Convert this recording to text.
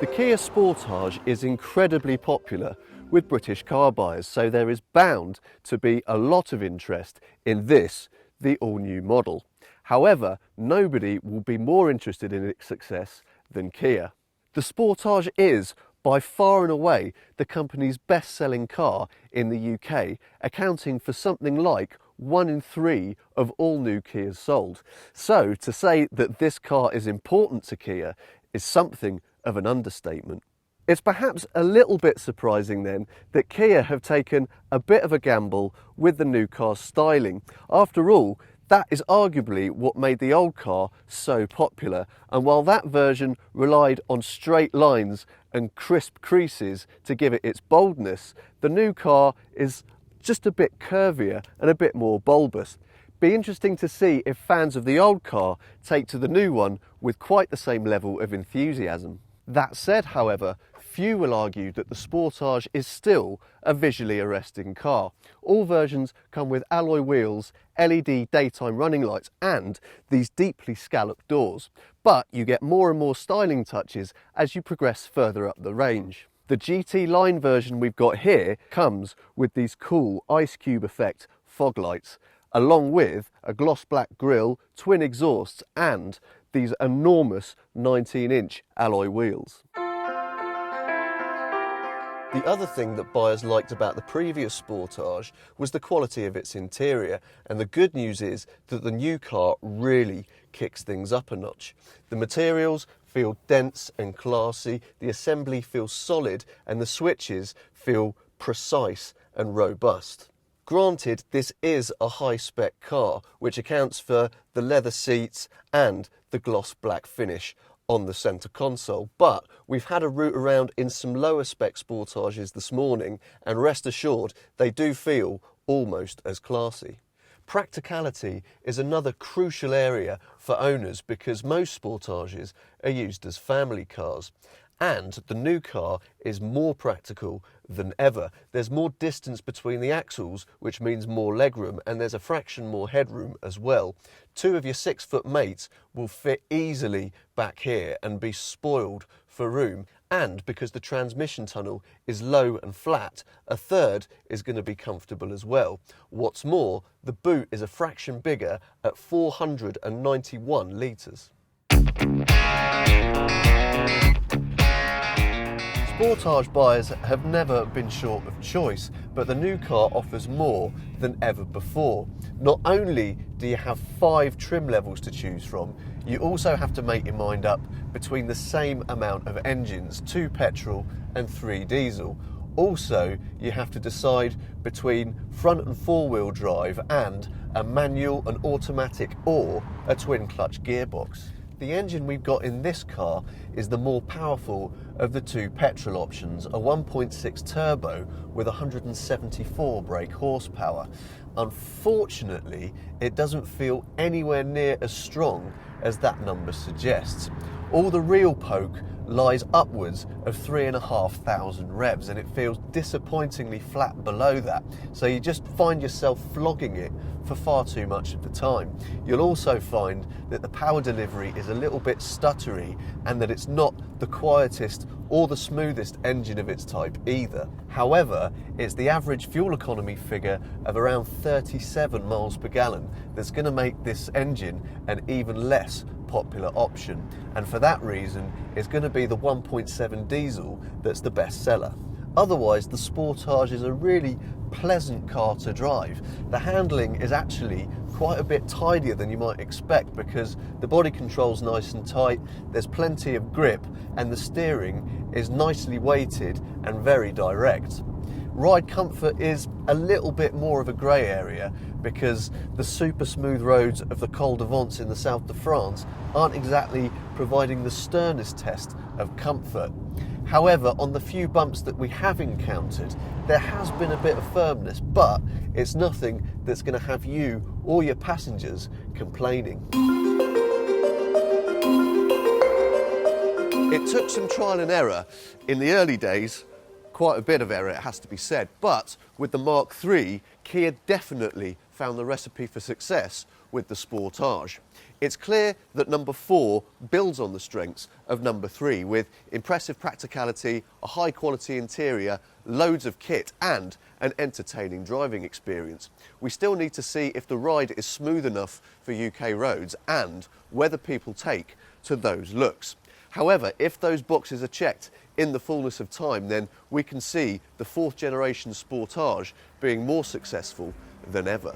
The Kia Sportage is incredibly popular with British car buyers, so there is bound to be a lot of interest in this, the all-new model. However, nobody will be more interested in its success than Kia. The Sportage is, by far and away, the company's best-selling car in the UK, accounting for something like 1 in 3 of all new Kias sold. So to say that this car is important to Kia is something of an understatement. It's perhaps a little bit surprising then that Kia have taken a bit of a gamble with the new car's styling. After all, that is arguably what made the old car so popular, and while that version relied on straight lines and crisp creases to give it its boldness, the new car is just a bit curvier and a bit more bulbous. Be interesting to see if fans of the old car take to the new one with quite the same level of enthusiasm. That said, however, few will argue that the Sportage is still a visually arresting car. All versions come with alloy wheels, LED daytime running lights and these deeply scalloped doors. But you get more and more styling touches as you progress further up the range. The GT line version we've got here comes with these cool ice cube effect fog lights, along with a gloss black grille, twin exhausts and these enormous 19-inch alloy wheels. The other thing that buyers liked about the previous Sportage was the quality of its interior, and the good news is that the new car really kicks things up a notch. The materials feel dense and classy, the assembly feels solid, and the switches feel precise and robust. Granted, this is a high-spec car, which accounts for the leather seats and the gloss black finish on the centre console, but we've had a route around in some lower spec Sportages this morning, and rest assured they do feel almost as classy. Practicality is another crucial area for owners because most Sportages are used as family cars. And the new car is more practical than ever. There's more distance between the axles, which means more legroom, and there's a fraction more headroom as well. 2 of your 6-foot mates will fit easily back here and be spoiled for room. And because the transmission tunnel is low and flat, a third is going to be comfortable as well. What's more, the boot is a fraction bigger at 491 litres. Sportage buyers have never been short of choice, but the new car offers more than ever before. Not only do you have 5 trim levels to choose from, you also have to make your mind up between the same amount of engines, 2 petrol and 3 diesel. Also, you have to decide between front and 4-wheel drive and a manual and automatic or a twin clutch gearbox. The engine we've got in this car is the more powerful of the 2 petrol options, a 1.6 turbo with 174 brake horsepower. Unfortunately, it doesn't feel anywhere near as strong as that number suggests. All the real poke lies upwards of 3,500 revs, and it feels disappointingly flat below that, so you just find yourself flogging it for far too much of the time. You'll also find that the power delivery is a little bit stuttery and that it's not the quietest or the smoothest engine of its type either. However, it's the average fuel economy figure of around 37 miles per gallon that's going to make this engine an even less popular option, and for that reason it's going to be the 1.7 diesel that's the best seller. Otherwise, the Sportage is a really pleasant car to drive. The handling is actually quite a bit tidier than you might expect because the body control's nice and tight, there's plenty of grip, and the steering is nicely weighted and very direct. Ride comfort is a little bit more of a grey area because the super smooth roads of the Col de Vence in the south of France aren't exactly providing the sternest test of comfort. However, on the few bumps that we have encountered, there has been a bit of firmness, but it's nothing that's going to have you or your passengers complaining. It took some trial and error in the early days, quite a bit of error, it has to be said, but with the Mark III, Kia definitely found the recipe for success with the Sportage. It's clear that number 4 builds on the strengths of number 3 with impressive practicality, a high quality interior, loads of kit and an entertaining driving experience. We still need to see if the ride is smooth enough for UK roads and whether people take to those looks. However, if those boxes are checked in the fullness of time, then we can see the 4th generation Sportage being more successful than ever.